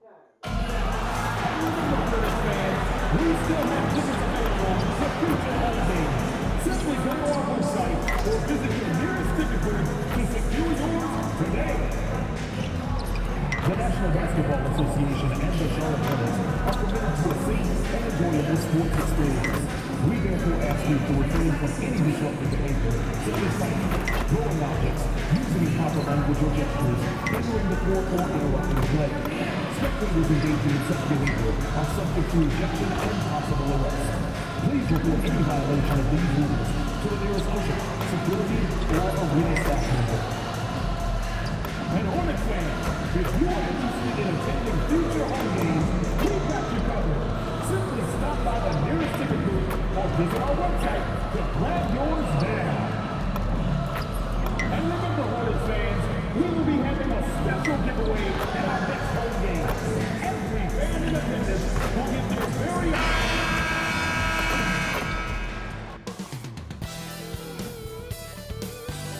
We still have tickets available for future home games. Simply go to our website or visit your nearest ticket booth to secure yours today. The National Basketball Association and the Charlotte Hornets are committed to a safe and enjoyable sports experience. We therefore ask you to refrain from any disruptive behavior, such as fighting, throwing objects, using improper language or gestures, entering the court or interrupting play. Spectators engaging in such behavior are subject to ejection and possible arrest. Please report any violation of these rules to the nearest usher, security, or arena staff member. And Hornets fans, if you are interested in attending future home games, we've got you covered. Simply stop by the nearest ticket booth or visit our website to grab yours now. And remember, Hornets fans, we will be having a special giveaway at our next home game. Every fan in attendance will get their very own.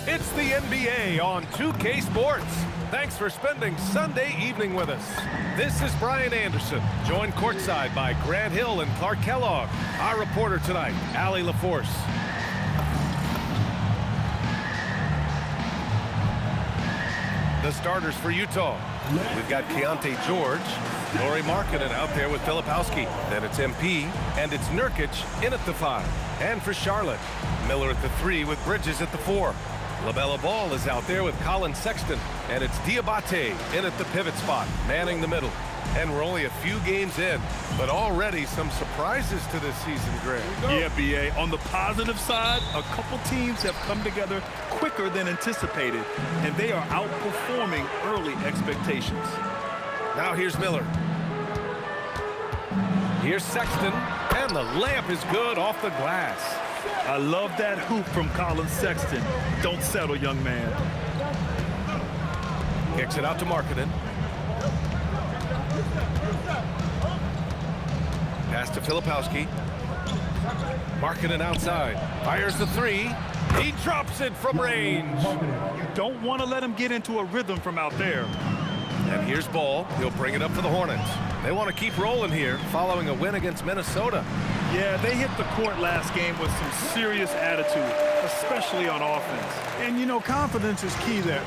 It's the NBA on 2K Sports. Thanks for spending Sunday evening with us. This is Brian Anderson, joined courtside by Grant Hill and Clark Kellogg. Our reporter tonight, Allie LaForce. The starters for Utah. We've got Keontae George, Lauri Markkanen out there with Filipowski. Then it's MP, and it's Nurkic in at the 5. And for Charlotte, Miller at the 3 with Bridges at the 4. LaMelo Ball is out there with Colin Sexton, and it's Diabate in at the pivot spot, manning the middle. And we're only a few games in, but already some surprises to this season, Grant. Yeah, B.A. On the positive side, a couple teams have come together quicker than anticipated, and they are outperforming early expectations. Now here's Miller. Here's Sexton, and the layup is good off the glass. I love that hoop from Colin Sexton. Don't settle, young man. Kicks it out to Markkanen. Pass to Filipowski. Markkanen outside. Fires the 3. He drops it from range. You don't want to let him get into a rhythm from out there. And here's Ball. He'll bring it up for the Hornets. They want to keep rolling here following a win against Minnesota. Yeah, they hit the court last game with some serious attitude, especially on offense. And, you know, confidence is key there.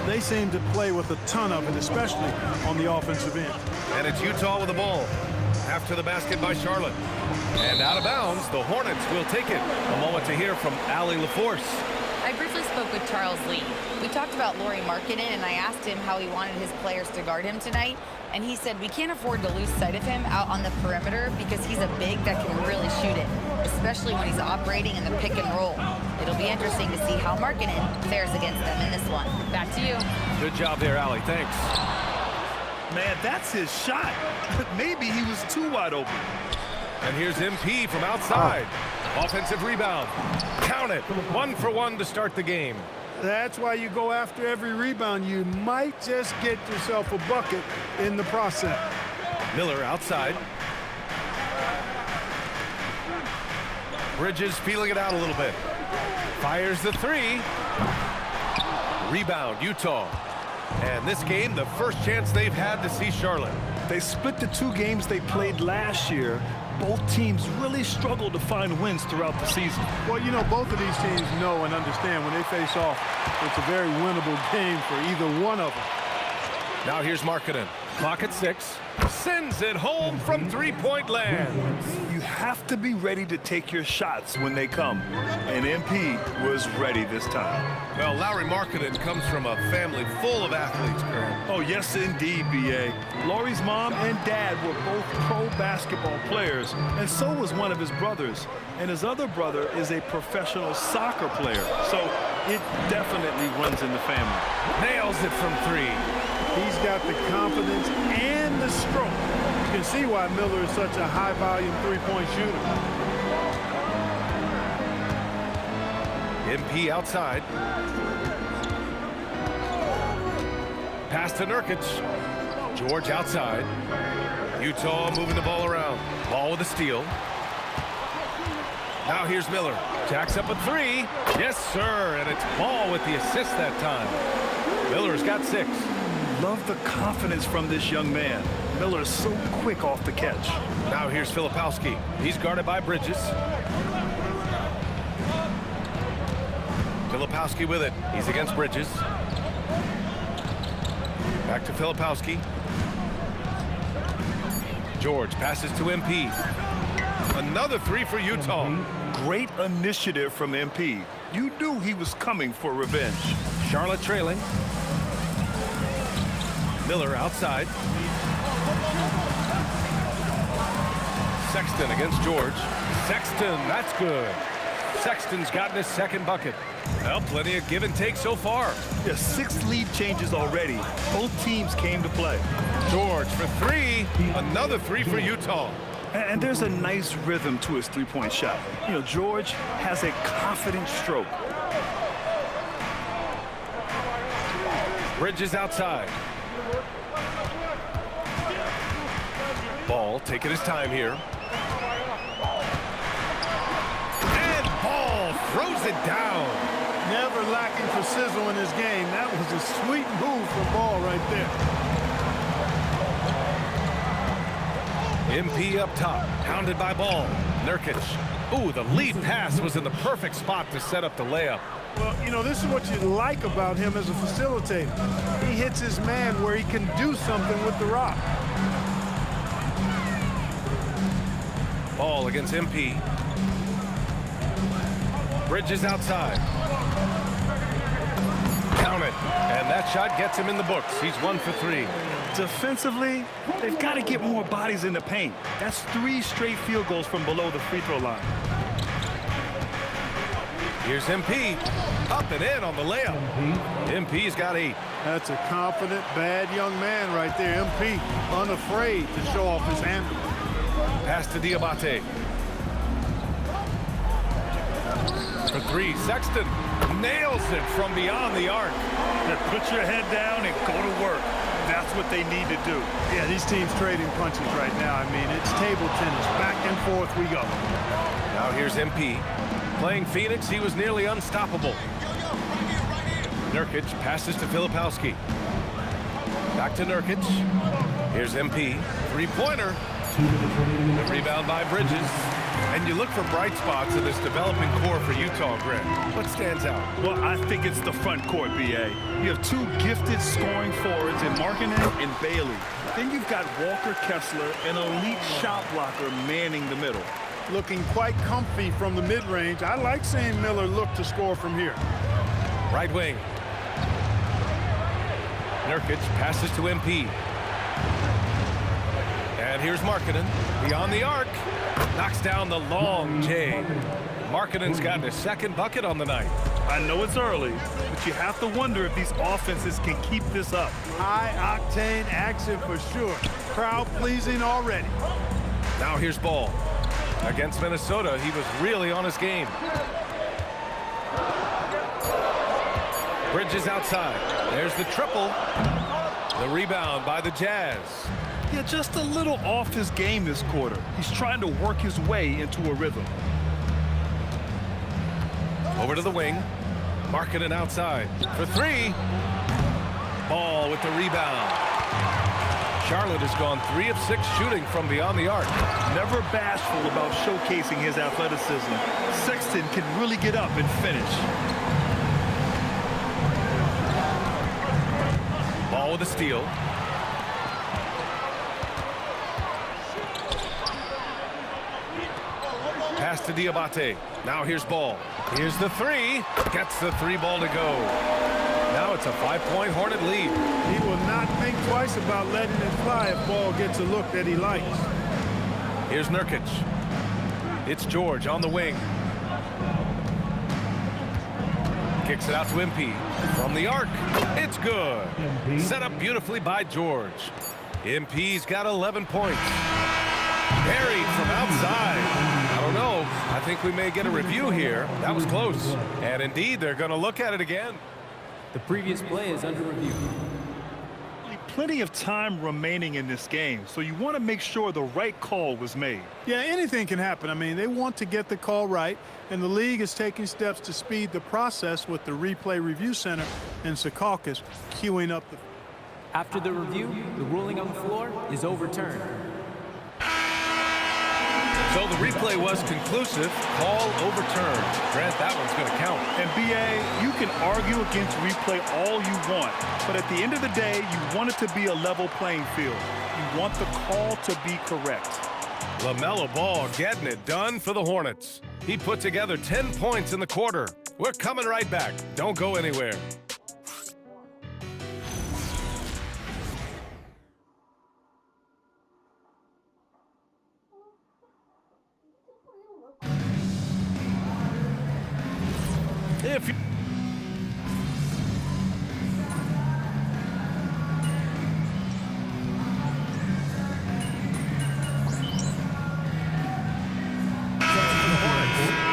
They seem to play with a ton of it, especially on the offensive end. And it's Utah with the ball. After the basket by Charlotte. And out of bounds, the Hornets will take it. A moment to hear from Allie LaForce. I briefly spoke with Charles Lee. We talked about Lauri Markkanen, and I asked him how he wanted his players to guard him tonight. And he said we can't afford to lose sight of him out on the perimeter because he's a big that can really shoot it, especially when he's operating in the pick and roll. It'll be interesting to see how Markkanen fares against them in this one. Back to you. Good job there, Allie. Thanks. Man, that's his shot. Maybe he was too wide open. And here's MP from outside. Offensive rebound. Count it. 1 for 1 to start the game. That's why you go after every rebound. You might just get yourself a bucket in the process. Miller outside. Bridges feeling it out a little bit. Fires the 3. Rebound, Utah. And this game, the first chance they've had to see Charlotte. They split the 2 games they played last year. Both teams really struggled to find wins throughout the season. Well, you know, both of these teams know and understand when they face off, it's a very winnable game for either one of them. Now here's Markkanen. Clock at 6. Sends it home from three-point land. You have to be ready to take your shots when they come. And MP was ready this time. Well, Lauri Markkanen comes from a family full of athletes, Grant. Oh, yes, indeed, B.A. Lauri's mom and dad were both pro basketball players, and so was one of his brothers. And his other brother is a professional soccer player. So it definitely runs in the family. Nails it from 3. He's got the confidence and the stroke. You can see why Miller is such a high-volume three-point shooter. MP outside. Pass to Nurkic. George outside. Utah moving the ball around. Ball with a steal. Now here's Miller. Jacks up a 3. Yes, sir. And it's Ball with the assist that time. Miller's got 6. Love the confidence from this young man. Miller is so quick off the catch. Now here's Filipowski. He's guarded by Bridges. Filipowski with it. He's against Bridges. Back to Filipowski. George passes to MP. Another three for Utah. Great initiative from MP. You knew he was coming for revenge. Charlotte trailing. Miller outside. Sexton against George. Sexton, that's good. Sexton's gotten his second bucket. Well, plenty of give and take so far. There's 6 lead changes already. Both teams came to play. George for three. Another three for Utah. And there's a nice rhythm to his three-point shot. You know, George has a confident stroke. Bridges outside. Ball taking his time here. And Ball throws it down. Never lacking for sizzle in his game. That was a sweet move for Ball right there. MP up top, hounded by Ball. Nurkic. Ooh, the lead pass was in the perfect spot to set up the layup. Well, you know, this is what you like about him as a facilitator. He hits his man where he can do something with the rock. Ball against MP. Bridges outside. Count it. And that shot gets him in the books. He's 1 for 3. Defensively, they've got to get more bodies in the paint. That's 3 straight field goals from below the free throw line. Here's MP. Up and in on the layup. MP's got 8. That's a confident, bad young man right there. MP, unafraid to show off his handle. Pass to Diabate. For 3, Sexton nails it from beyond the arc. Put your head down and go to work. That's what they need to do. Yeah, these teams trading punches right now. I mean, it's table tennis. Back and forth we go. Now here's MP. Playing Phoenix, he was nearly unstoppable. Nurkic passes to Filipowski. Back to Nurkic. Here's MP. Three-pointer. The rebound by Bridges. And you look for bright spots in this developing core for Utah, Greg. What stands out? Well, I think it's the front court, B.A. You have 2 gifted scoring forwards in Markkanen and Bailey. Then you've got Walker Kessler, an elite shot blocker, manning the middle. Looking quite comfy from the mid-range. I like seeing Miller look to score from here. Right wing. Nurkic passes to MP. And here's Markkanen. Beyond the arc. Knocks down the long J. Markkanen's gotten his second bucket on the night. I know it's early, but you have to wonder if these offenses can keep this up. High-octane action for sure. Crowd-pleasing already. Now here's Ball. Against Minnesota, he was really on his game. Bridges outside. There's the triple. The rebound by the Jazz. Yeah, just a little off his game this quarter. He's trying to work his way into a rhythm. Over to the wing. Markkanen outside for 3. Ball with the rebound. Charlotte has gone 3 of 6 shooting from beyond the arc. Never bashful about showcasing his athleticism. Sexton can really get up and finish. Ball with a steal. Pass to Diabate. Now here's Ball. Here's the 3. Gets the 3 ball to go. Now it's a 5-point Hornet lead. He will not think twice about letting it fly if Ball gets a look that he likes. Here's Nurkic. It's George on the wing. Kicks it out to MP. From the arc. It's good. Set up beautifully by George. MP's got 11 points. Buried from outside. I don't know. I think we may get a review here. That was close. And indeed, they're going to look at it again. The previous play is under review. Plenty of time remaining in this game, so you want to make sure the right call was made. Yeah, anything can happen. I mean, they want to get the call right, and the league is taking steps to speed the process with the Replay Review Center in Secaucus queuing up the... After the review, the ruling on the floor is overturned. So the replay was conclusive. Call overturned. Grant, that one's going to count. And BA, you can argue against replay all you want, but at the end of the day, you want it to be a level playing field. You want the call to be correct. LaMelo Ball getting it done for the Hornets. He put together 10 points in the quarter. We're coming right back. Don't go anywhere. If you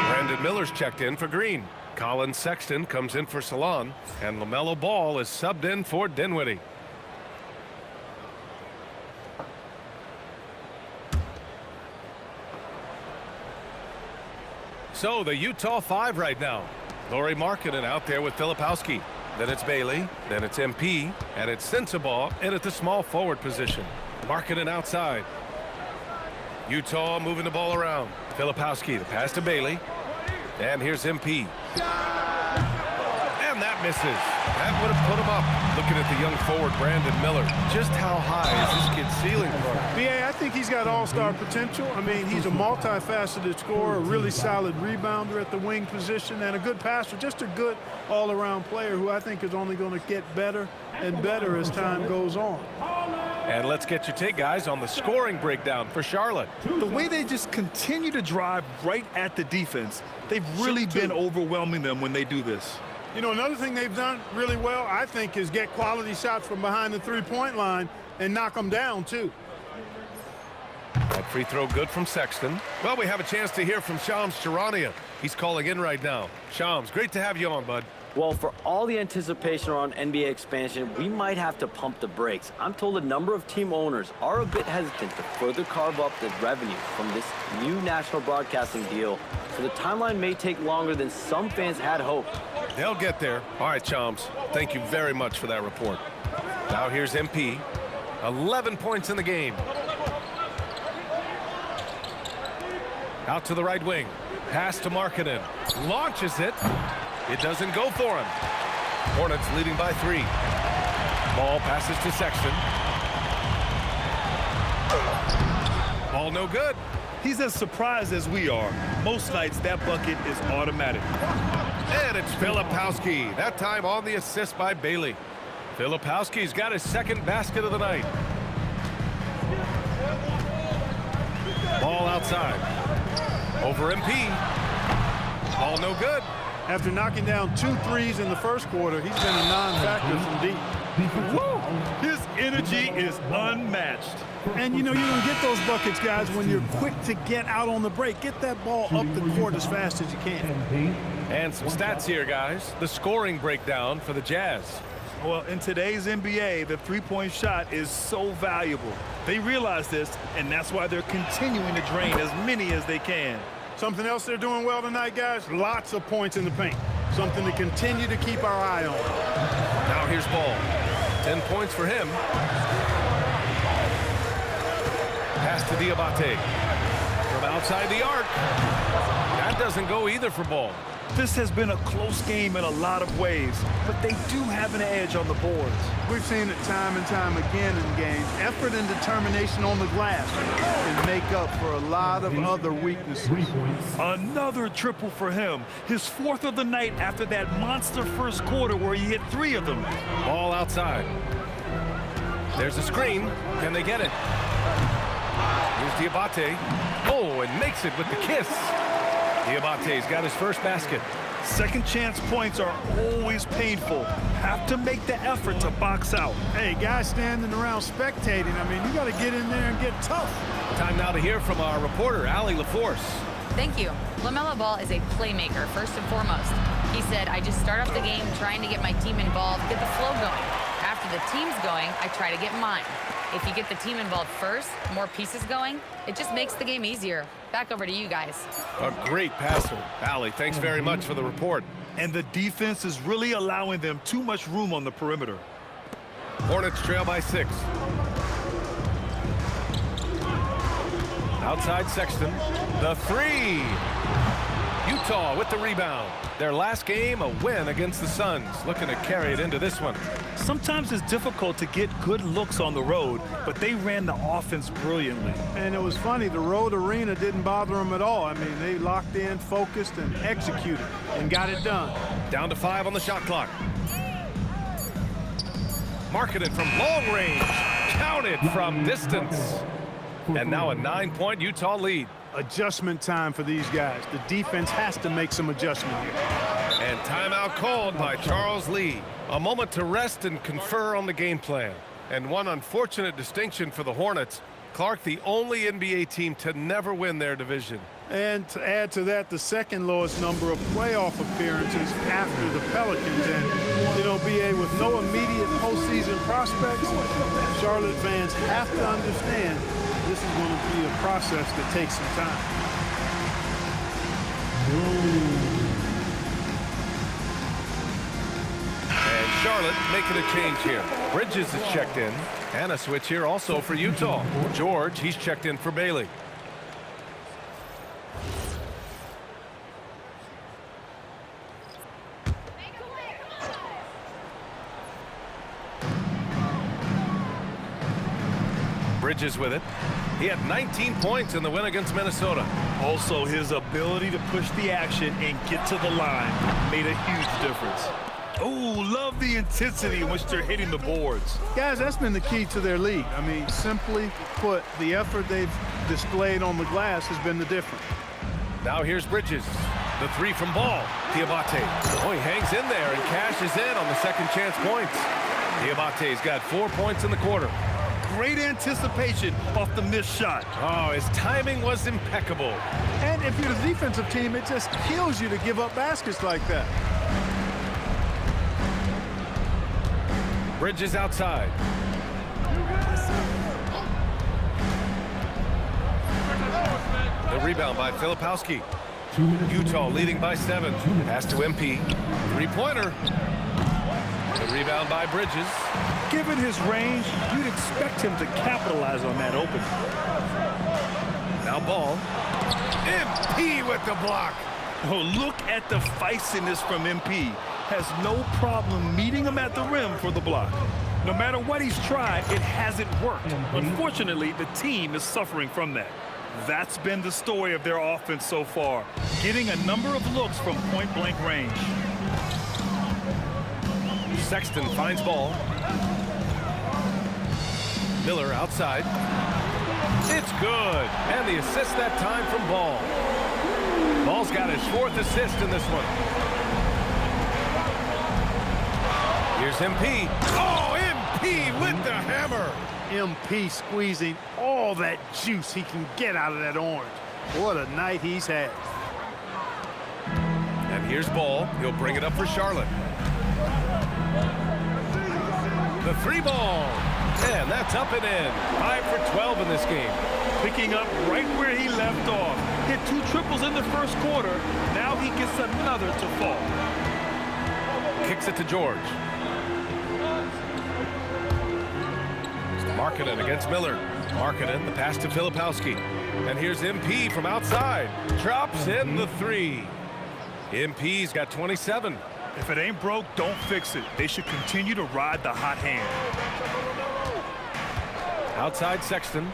Brandon Miller's checked in for Green. Colin Sexton comes in for Salon, and LaMelo Ball is subbed in for Dinwiddie. So the Utah 5 right now. Lauri Markkanen out there with Filipowski. Then it's Bailey, then it's MP, and it's Sensabaugh in at the small forward position. Markkanen outside. Utah moving the ball around. Filipowski, the pass to Bailey. And here's MP. And that misses. That would have put him up. Looking at the young forward, Brandon Miller. Just how high is this kid's ceiling? BA, I think he's got all-star potential. I mean, he's a multifaceted scorer, a really solid rebounder at the wing position, and a good passer. Just a good all-around player who I think is only going to get better and better as time goes on. And let's get your take, guys, on the scoring breakdown for Charlotte. The way they just continue to drive right at the defense, they've really been overwhelming them when they do this. You know, another thing they've done really well, I think, is get quality shots from behind the three-point line and knock them down, too. That free throw good from Sexton. Well, we have a chance to hear from Shams Charania. He's calling in right now. Shams, great to have you on, bud. Well, for all the anticipation around NBA expansion, we might have to pump the brakes. I'm told a number of team owners are a bit hesitant to further carve up the revenue from this new national broadcasting deal, so the timeline may take longer than some fans had hoped. They'll get there. All right, Shams, thank you very much for that report. Now here's MP. 11 points in the game. Out to the right wing. Pass to Markkanen. Launches it. It doesn't go for him. Hornets leading by 3. Ball passes to Sexton. Ball no good. He's as surprised as we are. Most nights, that bucket is automatic. And it's Filipowski. That time on the assist by Bailey. Filipowski's got his second basket of the night. Ball outside. Over MP. Ball no good. After knocking down 2 threes in the first quarter, he's been a non-factor from deep. Woo! His energy is unmatched. And, you know, you're going to get those buckets, guys, when you're quick to get out on the break. Get that ball up the court as fast as you can. And some stats here, guys. The scoring breakdown for the Jazz. Well, in today's NBA, the three-point shot is so valuable. They realize this, and that's why they're continuing to drain as many as they can. Something else they're doing well tonight, guys, lots of points in the paint. Something to continue to keep our eye on. Now here's Ball. 10 points for him. Pass to Diabate. From outside the arc. That doesn't go either for Ball. This has been a close game in a lot of ways, but they do have an edge on the boards. We've seen it time and time again in games. Effort and determination on the glass can make up for a lot of other weaknesses. Another triple for him. His 4th of the night after that monster first quarter where he hit 3 of them. Ball outside. There's a screen. Can they get it? Here's Diabate. Oh, and makes it with the kiss. Diabate's got his first basket. Second chance points are always painful. Have to make the effort to box out. Hey, guys standing around spectating, I mean, you got to get in there and get tough. Time now to hear from our reporter, Allie LaForce. Thank you. LaMelo Ball is a playmaker, first and foremost. He said, I just start off the game trying to get my team involved, get the flow going. After the team's going, I try to get mine. If you get the team involved first, more pieces going, it just makes the game easier. Back over to you guys. A great passer. Allie, thanks very much for the report. And the defense is really allowing them too much room on the perimeter. Hornets trail by 6. Outside Sexton. The 3. Utah with the rebound. Their last game, a win against the Suns. Looking to carry it into this one. Sometimes it's difficult to get good looks on the road, but they ran the offense brilliantly. And it was funny, the road arena didn't bother them at all. I mean, they locked in, focused, and executed, and got it done. Down to 5 on the shot clock. Marketed from long range. Counted from distance. And now a 9-point Utah lead. Adjustment time for these guys. The defense has to make some adjustment here. And timeout called by Charles Lee. A moment to rest and confer on the game plan. And one unfortunate distinction for the Hornets. Clark, the only NBA team to never win their division. And to add to that, the second lowest number of playoff appearances after the Pelicans. And, you know, BA, with no immediate postseason prospects, Charlotte fans have to understand this is going to be a process that takes some time. And Charlotte making a change here. Bridges is checked in. And a switch here also for Utah. George, he's checked in for Bailey. Bridges with it. He had 19 points in the win against Minnesota. Also, his ability to push the action and get to the line made a huge difference. Oh, love the intensity in which they're hitting the boards. Guys, that's been the key to their league. I mean, simply put, the effort they've displayed on the glass has been the difference. Now here's Bridges. The 3 from Ball. Diabate. Oh, he hangs in there and cashes in on the second chance points. Diabate's got 4 points in the quarter. Great anticipation off the missed shot. Oh, his timing was impeccable. And if you're the defensive team, it just kills you to give up baskets like that. Bridges outside. The rebound by Filipowski. Utah leading by 7. Pass to MP. 3-pointer. The rebound by Bridges. Given his range, you'd expect him to capitalize on that opening. Now Ball. MP with the block. Oh, look at the feistiness from MP. Has no problem meeting him at the rim for the block. No matter what he's tried, it hasn't worked. Unfortunately, the team is suffering from that. That's been the story of their offense so far, getting a number of looks from point-blank range. Sexton finds Ball. Miller outside. It's good. And the assist that time from Ball. Ball's got his 4th assist in this one. Here's MP. Oh, MP with the hammer. MP squeezing all that juice he can get out of that orange. What a night he's had. And here's Ball. He'll bring it up for Charlotte. The 3 ball. And that's up and in. 5 for 12 in this game. Picking up right where he left off. Hit 2 triples in the first quarter. Now he gets another to fall. Kicks it to George. Markkanen against Miller. Markkanen, the pass to Filipowski. And here's MP from outside. Drops in the 3. MP's got 27. If it ain't broke, don't fix it. They should continue to ride the hot hand. Outside Sexton.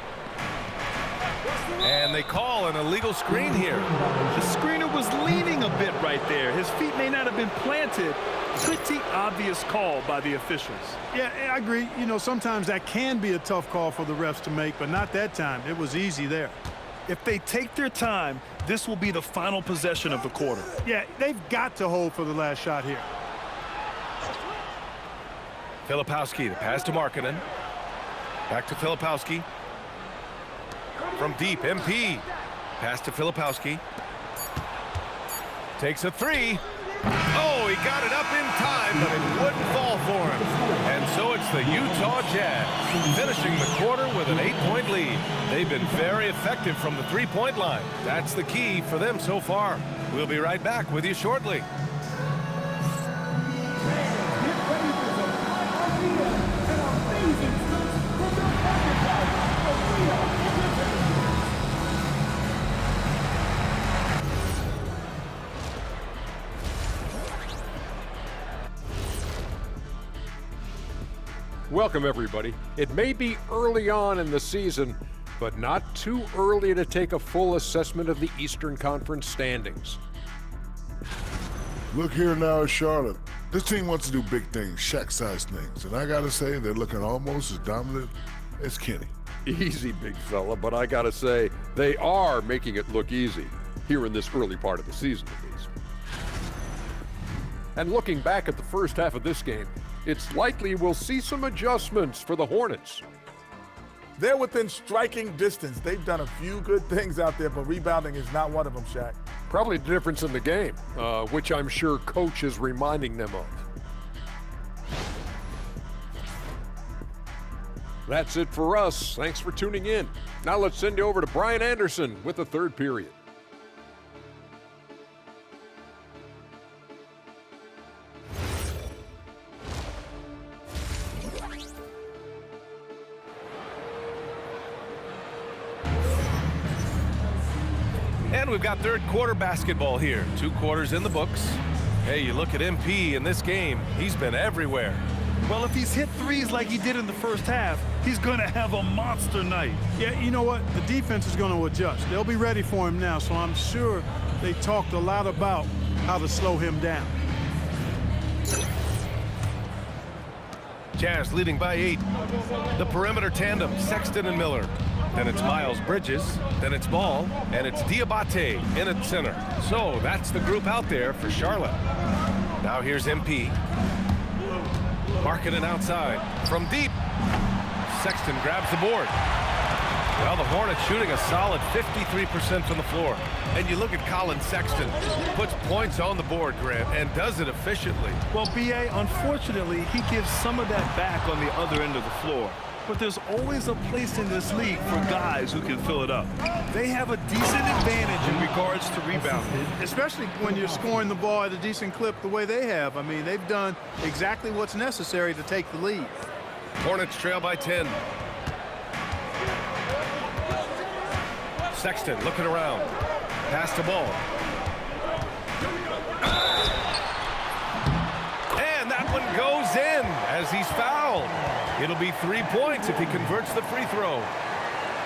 And they call an illegal screen here. The screener was leaning a bit right there. His feet may not have been planted. Pretty obvious call by the officials. Yeah, I agree. You know, sometimes that can be a tough call for the refs to make, but not that time. It was easy there. If they take their time, this will be the final possession of the quarter. Yeah, they've got to hold for the last shot here. Filipowski, the pass to Markkanen. Back to Filipowski. From deep, MP. Pass to Filipowski. Takes a 3. Oh, he got it up in time, but it wouldn't fall for him. And so it's the Utah Jazz finishing the quarter with an 8-point lead. They've been very effective from the 3-point line. That's the key for them so far. We'll be right back with you shortly. Welcome, everybody. It may be early on in the season, but not too early to take a full assessment of the Eastern Conference standings. Look here now at Charlotte. This team wants to do big things, Shaq-sized things, and I gotta say they're looking almost as dominant as Kenny. Easy, big fella, but I gotta say, they are making it look easy, here in this early part of the season at least. And looking back at the first half of this game, it's likely we'll see some adjustments for the Hornets. They're within striking distance. They've done a few good things out there, but rebounding is not one of them, Shaq. Probably the difference in the game, which I'm sure Coach is reminding them of. That's it for us. Thanks for tuning in. Now let's send you over to Brian Anderson with the third period. And we've got third quarter basketball here. 2 quarters in the books. Hey, you look at MP in this game, he's been everywhere. Well, if he's hit threes like he did in the first half, he's going to have a monster night. Yeah, you know what? The defense is going to adjust. They'll be ready for him now, so I'm sure they talked a lot about how to slow him down. Jazz leading by 8. The perimeter tandem, Sexton and Miller. Then it's Miles Bridges, then it's Ball, and it's Diabate in at center. So that's the group out there for Charlotte. Now here's MP. Markkanen outside. From deep. Sexton grabs the board. Well, the Hornets shooting a solid 53% from the floor. And you look at Colin Sexton, puts points on the board, Grant, and does it efficiently. Well, B.A., unfortunately, he gives some of that back on the other end of the floor. But there's always a place in this league for guys who can fill it up. They have a decent advantage in regards to rebounding. Especially when you're scoring the ball at a decent clip the way they have. I mean, they've done exactly what's necessary to take the lead. Hornets trail by 10. Sexton looking around. Pass the ball. And that one goes in as he's fouled. It'll be 3 points if he converts the free throw.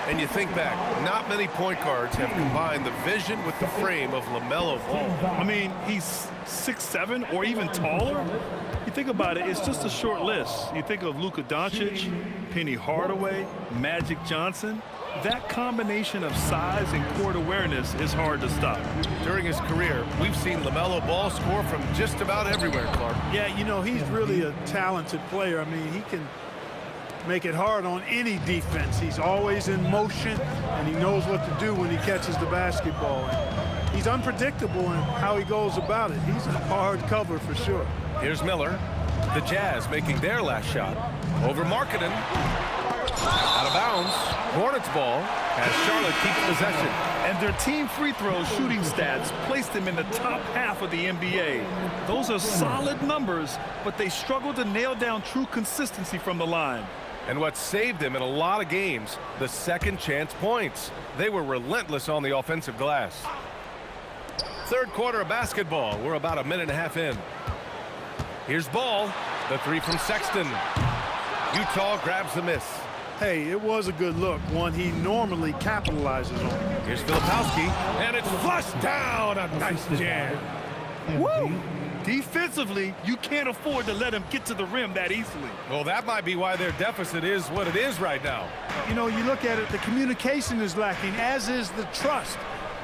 And you think back, not many point guards have combined the vision with the frame of LaMelo Ball. I mean, he's 6'7" or even taller. You think about it, it's just a short list. You think of Luka Doncic, Penny Hardaway, Magic Johnson. That combination of size and court awareness is hard to stop. During his career, we've seen LaMelo Ball score from just about everywhere, Clark. Yeah, you know, he's really a talented player. I mean, he can make it hard on any defense. He's always in motion, and he knows what to do when he catches the basketball. And he's unpredictable in how he goes about it. He's a hard cover for sure. Here's Miller. The Jazz making their last shot. Over Markkanen. Out of bounds. Hornets ball as Charlotte keeps possession. And their team free throw shooting stats placed them in the top half of the NBA. Those are solid numbers, but they struggle to nail down true consistency from the line. And what saved them in a lot of games, the second chance points. They were relentless on the offensive glass. Third quarter of basketball. We're about a minute and a half in. Here's Ball. The three from Sexton. Utah grabs the miss. Hey, it was a good look, one he normally capitalizes on. Here's Filipowski, and it's flushed down. A nice jam. Woo! Defensively, you can't afford to let him get to the rim that easily. Well, that might be why their deficit is what it is right now. You know, you look at it, the communication is lacking, as is the trust.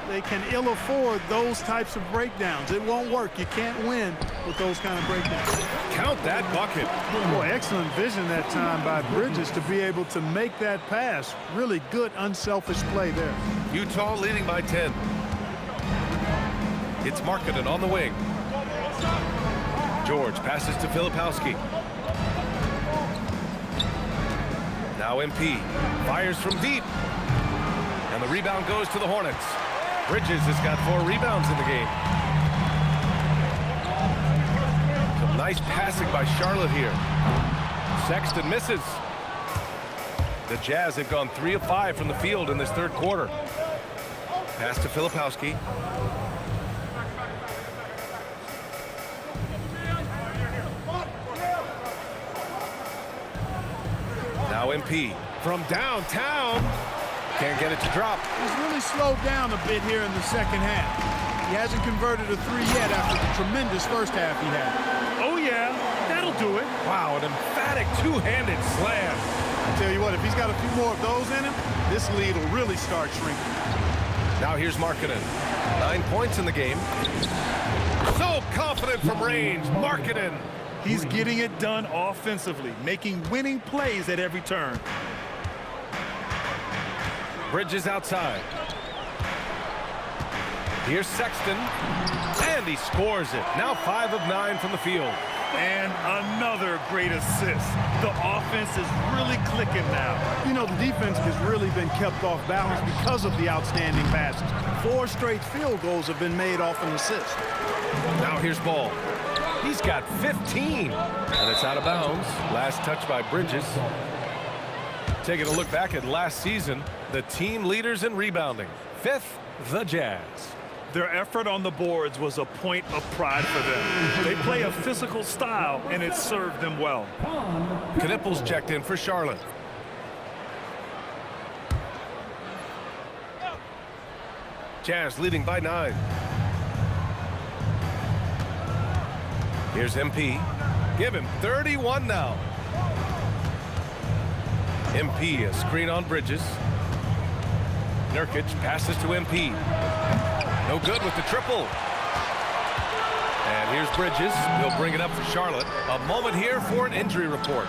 They can ill afford those types of breakdowns. It won't work. You can't win with those kind of breakdowns. Count that bucket. Boy, excellent vision that time by Bridges to be able to make that pass. Really good, unselfish play there. Utah leading by 10. It's Markkanen on the wing. George passes to Filipowski. Now MP fires from deep. And the rebound goes to the Hornets. Bridges has got 4 rebounds in the game. Some nice passing by Charlotte here. Sexton misses. The Jazz have gone 3 of 5 from the field in this third quarter. Pass to Filipowski. Now MP from downtown. Can't get it to drop. He's really slowed down a bit here in the second half. He hasn't converted a three yet after the tremendous first half he had. Oh, yeah, that'll do it. Wow, an emphatic two-handed slam. I tell you what, if he's got a few more of those in him, this lead will really start shrinking. Now here's Markkanen. 9 points in the game. So confident from range. Markkanen. He's getting it done offensively, making winning plays at every turn. Bridges outside. Here's Sexton. And he scores it. Now 5 of 9 from the field. And another great assist. The offense is really clicking now. You know, the defense has really been kept off balance because of the outstanding passes. 4 straight field goals have been made off an assist. Now here's Ball. He's got 15. And it's out of bounds. Last touch by Bridges. Taking a look back at last season, the team leaders in rebounding. 5th, the Jazz. Their effort on the boards was a point of pride for them. They play a physical style, and it served them well. Knipples checked in for Charlotte. Jazz leading by 9. Here's MP. Give him 31 now. MP, a screen on Bridges. Nurkic passes to MP. No good with the triple. And here's Bridges. He'll bring it up for Charlotte. A moment here for an injury report.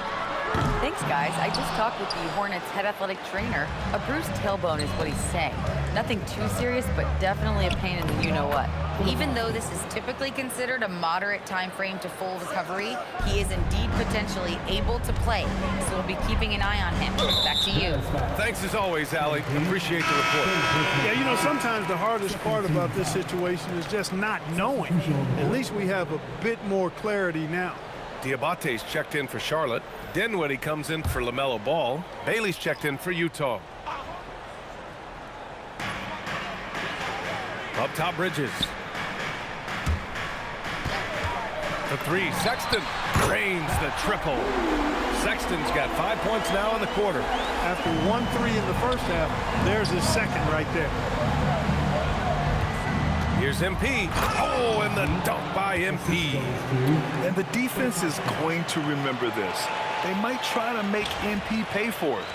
Thanks, guys. I just talked with the Hornets head athletic trainer. A bruised tailbone is what he's saying. Nothing too serious, but definitely a pain in the you-know-what. Even though this is typically considered a moderate time frame to full recovery, he is indeed potentially able to play. So we'll be keeping an eye on him. Back to you. Thanks as always, Allie. Appreciate the report. Yeah, you know, sometimes the hardest part about this situation is just not knowing. At least we have a bit more clarity now. Diabate's checked in for Charlotte. Dinwiddie comes in for LaMelo Ball. Bailey's checked in for Utah. Up top, Bridges. The 3, Sexton drains the triple. Sexton's got 5 points now in the quarter. After 1-3 in the first half, there's his second right there. Here's MP. Oh, and the dunk by MP. And the defense is going to remember this. They might try to make MP pay for it.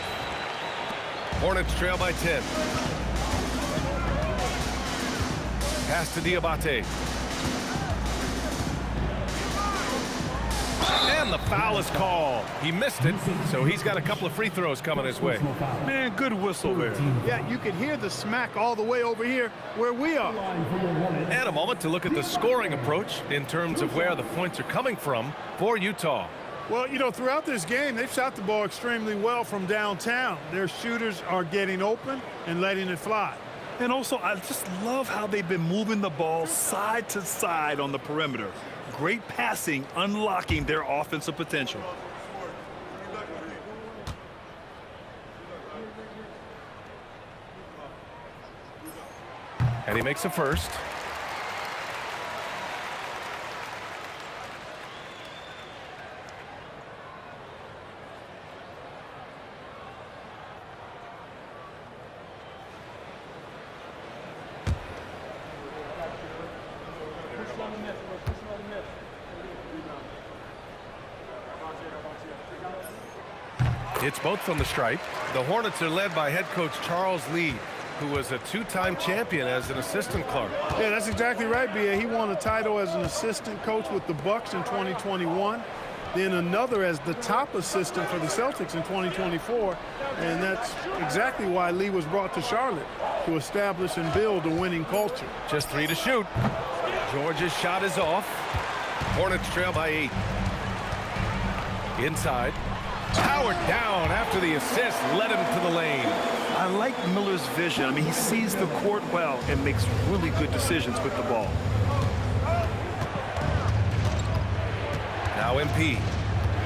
Hornets trail by 10. Pass to Diabate. And the foul is called. He missed it, so he's got a couple of free throws coming his way. Man, good whistle there. Yeah, you can hear the smack all the way over here where we are. And a moment to look at the scoring approach in terms of where the points are coming from for Utah. Well, you know, throughout this game, they've shot the ball extremely well from downtown. Their shooters are getting open and letting it fly. And also, I just love how they've been moving the ball side to side on the perimeter. Great passing, unlocking their offensive potential. And he makes a first. It's both from the stripe. The Hornets are led by head coach Charles Lee, who was a 2-time champion as an assistant Clark. Yeah, that's exactly right, B.A. He won a title as an assistant coach with the Bucks in 2021, then another as the top assistant for the Celtics in 2024, and that's exactly why Lee was brought to Charlotte, to establish and build a winning culture. Just 3 to shoot. George's shot is off. Hornets trail by 8. Inside. Powered down after the assist led him to the lane. I like Miller's vision. I mean, he sees the court well and makes really good decisions with the ball. Now MP.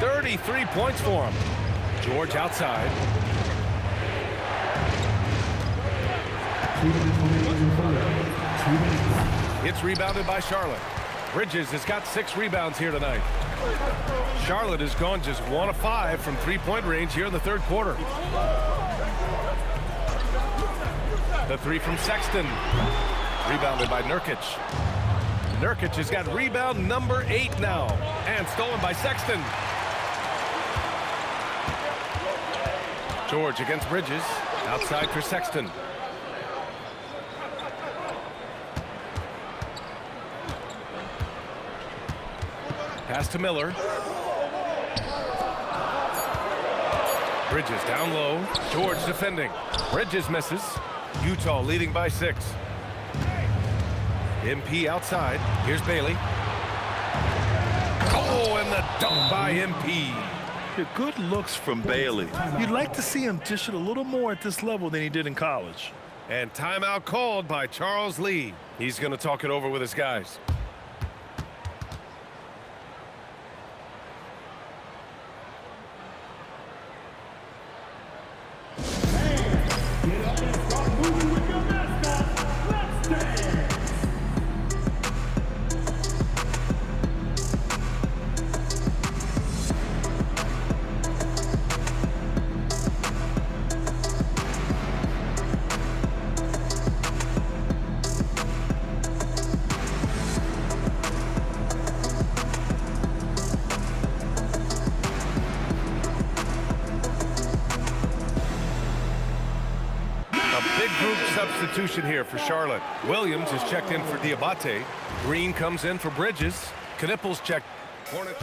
33 points for him. George outside. It's rebounded by Charlotte. Bridges has got 6 rebounds here tonight. Charlotte has gone just 1 of 5 from three-point range here in the third quarter. The three from Sexton. Rebounded by Nurkic. Nurkic has got rebound number 8 now. And stolen by Sexton. George against Bridges. Outside for Sexton. Pass to Miller. Bridges down low. George defending. Bridges misses. Utah leading by 6. MP outside. Here's Bailey. Oh, and the dunk by MP. Good looks from Bailey. You'd like to see him dish it a little more at this level than he did in college. And timeout called by Charles Lee. He's going to talk it over with his guys. Get up and start moving with your mascot. Let's dance. Substitution here for Charlotte. Williams is checked in for Diabate. Green comes in for Bridges. Knipples checked. Hornet.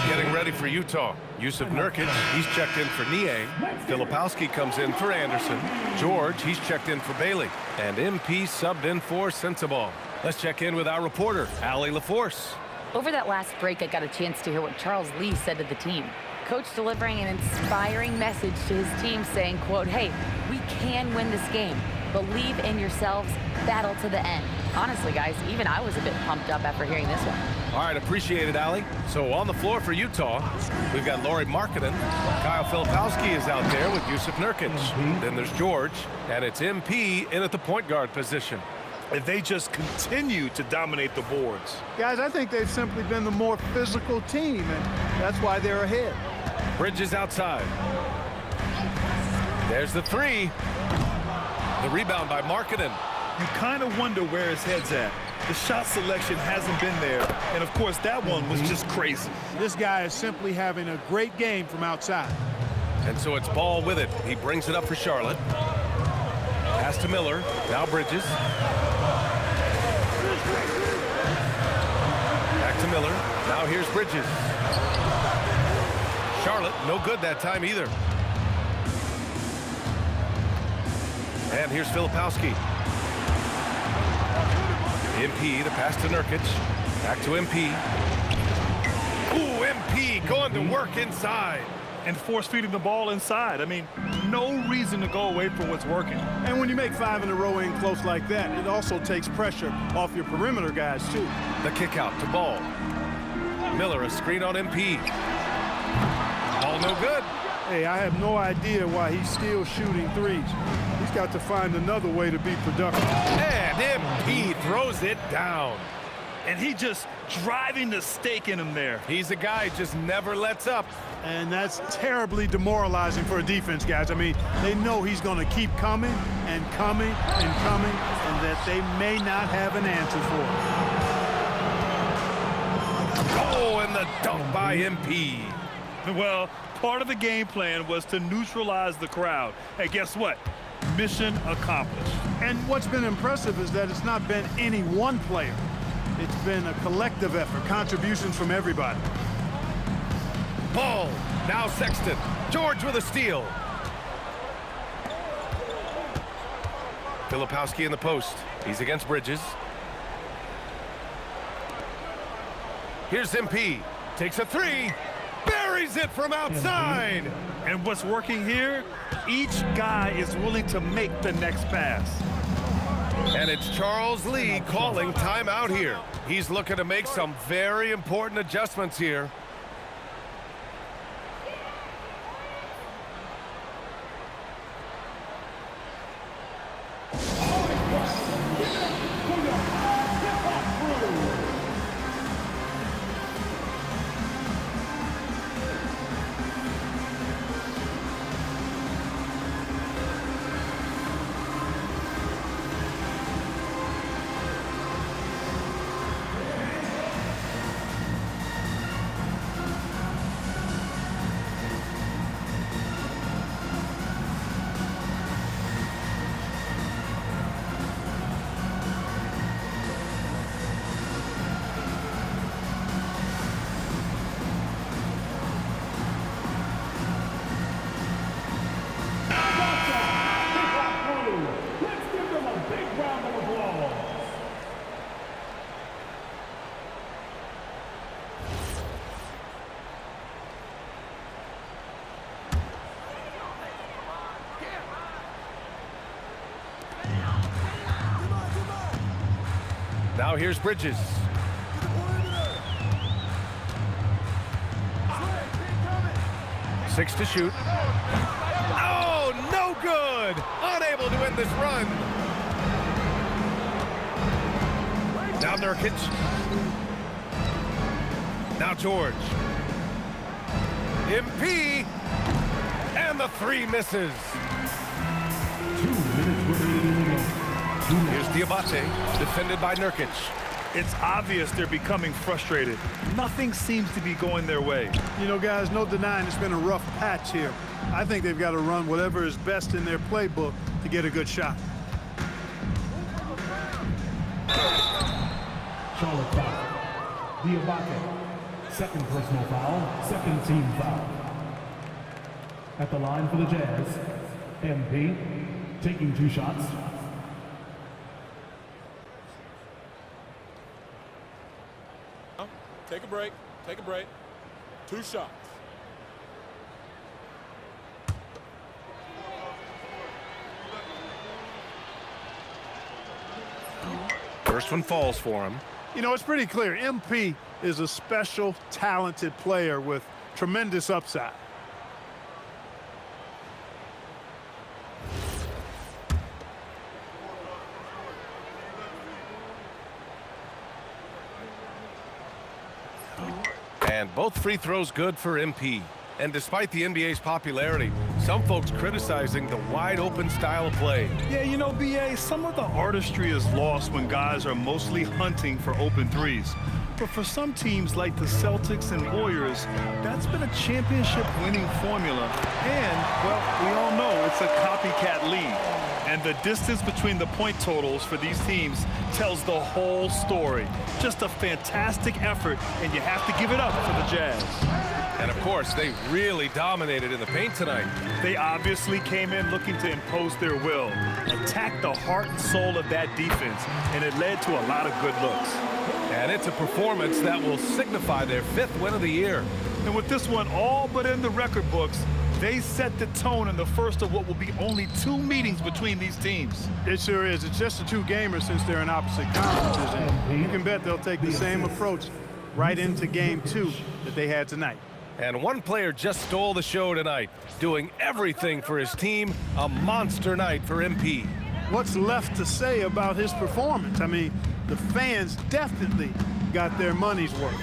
Getting ready for Utah. Yusuf Nurkic, he's checked in for Nie. Filipowski comes in for Anderson. George, he's checked in for Bailey. And MP subbed in for Sensabaugh. Let's check in with our reporter, Allie LaForce. Over that last break, I got a chance to hear what Charles Lee said to the team. Coach delivering an inspiring message to his team saying, quote, hey, we can win this game. Believe in yourselves, battle to the end. Honestly, guys, even I was a bit pumped up after hearing this one. All right, appreciate it, Allie. So on the floor for Utah, we've got Lauri Markkanen. Kyle Filipowski is out there with Yusuf Nurkic. Then there's George, and it's MP in at the point guard position. And they just continue to dominate the boards. Guys, I think they've simply been the more physical team, and that's why they're ahead. Bridges outside. There's the three. The rebound by Markkanen. You kind of wonder where his head's at. The shot selection hasn't been there. And, of course, that one was just crazy. This guy is simply having a great game from outside. And so it's Ball with it. He brings it up for Charlotte. Pass to Miller. Now Bridges. Back to Miller. Now here's Bridges. Charlotte, no good that time either. And here's Filipowski. MP, the pass to Nurkic. Back to MP. Ooh, MP going to work inside. And force feeding the ball inside. I mean, no reason to go away from what's working. And when you make 5 in a row in close like that, it also takes pressure off your perimeter guys, too. The kick out to Ball. Miller, a screen on MP. Ball no good. Hey, I have no idea why he's still shooting threes. He's got to find another way to be productive. And MP throws it down. And he just driving the stake in him there. He's a guy who just never lets up. And that's terribly demoralizing for a defense, guys. I mean, they know he's going to keep coming and coming and coming, and that they may not have an answer for it. Oh, and the dunk by MP. Well, part of the game plan was to neutralize the crowd. Hey, guess what? Mission accomplished. And what's been impressive is that it's not been any one player. It's been a collective effort, contributions from everybody. Ball, now Sexton. George with a steal. Filipowski in the post. He's against Bridges. Here's MP. Takes a three. Buries it from outside. And what's working here, each guy is willing to make the next pass. And it's Charles Lee calling timeout here. He's looking to make some very important adjustments here. Now here's Bridges. Six to shoot. Oh, no good! Unable to end this run. Now Nurkic. Now George. MP. And the three misses. 2 minutes remaining. Here's Diabate, defended by Nurkic. It's obvious they're becoming frustrated. Nothing seems to be going their way. You know, guys, no denying it's been a rough patch here. I think they've got to run whatever is best in their playbook to get a good shot. Charlotte foul. Diabate. Second personal foul. Second team foul. At the line for the Jazz, MP taking 2 shots. Take a break. Take a break. 2 shots. First one falls for him. You know, it's pretty clear. MP is a special, talented player with tremendous upside. And both free throws good for MP. And despite the NBA's popularity, some folks criticizing the wide-open style of play. Yeah, you know, BA, some of the artistry is lost when guys are mostly hunting for open threes. But for some teams like the Celtics and Warriors, that's been a championship-winning formula. And, well, we all know it's a copycat league. And the distance between the point totals for these teams tells the whole story. Just a fantastic effort, and you have to give it up for the Jazz. And of course, they really dominated in the paint tonight. They obviously came in looking to impose their will, attack the heart and soul of that defense, and it led to a lot of good looks. And it's a performance that will signify their 5th win of the year. And with this one all but in the record books, they set the tone in the first of what will be only 2 meetings between these teams. It sure is. It's just a 2-gamer since they're in opposite conferences, and you can bet they'll take the same approach right into game 2 that they had tonight. And one player just stole the show tonight, doing everything for his team. A monster night for MP. What's left to say about his performance? I mean, the fans definitely got their money's worth.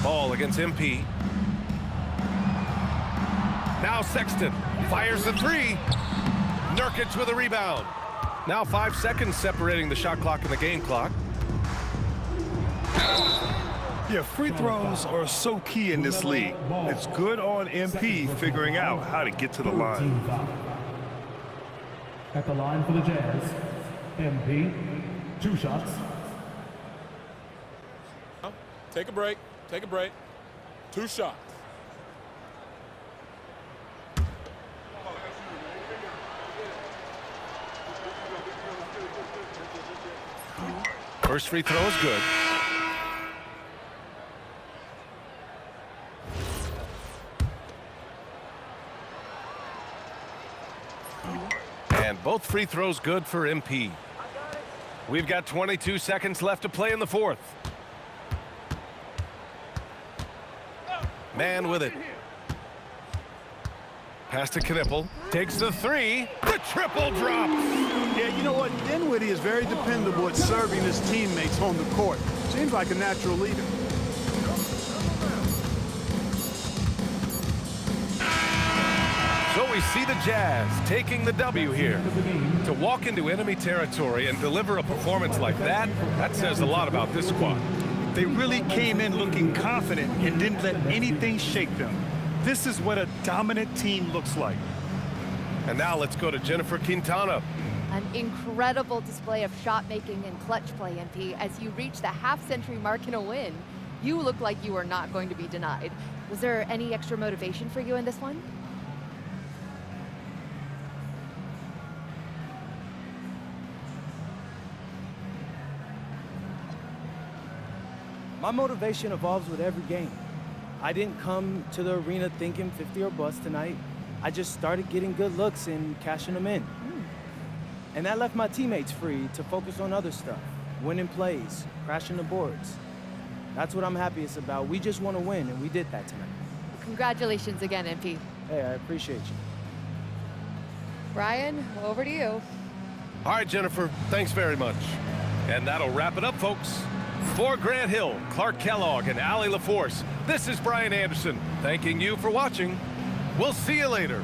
Ball against MP. Now Sexton fires the 3. Nurkic with a rebound. Now 5 seconds separating the shot clock and the game clock. Yeah, free throws are so key in this league. It's good on MP figuring out how to get to the line. At the line for the Jazz, MP, 2 shots. Take a break. Take a break. 2 shots. First free throw is good. both free throws good for MP. We've got 22 seconds left to play in the fourth. Man with it. Pass to Knipple. Takes the three. The triple drops. Yeah, you know what? Dinwiddie is very dependable at serving his teammates on the court. Seems like a natural leader. So we see the Jazz taking the W here. To walk into enemy territory and deliver a performance like that, that says a lot about this squad. They really came in looking confident and didn't let anything shake them. This is what a dominant team looks like. And now let's go to Jennifer Quintana. An incredible display of shot making and clutch play, MP. As you reach the half-century mark in a win, you look like you are not going to be denied. Was there any extra motivation for you in this one? My motivation evolves with every game. I didn't come to the arena thinking 50 or bust tonight. I just started getting good looks and cashing them in. And that left my teammates free to focus on other stuff, winning plays, crashing the boards. That's what I'm happiest about. We just want to win, and we did that tonight. Congratulations again, MP. Hey, I appreciate you. Brian, over to you. All right, Jennifer, thanks very much. And that'll wrap it up, folks. For Grant Hill, Clark Kellogg, and Allie LaForce, this is Brian Anderson, thanking you for watching. We'll see you later.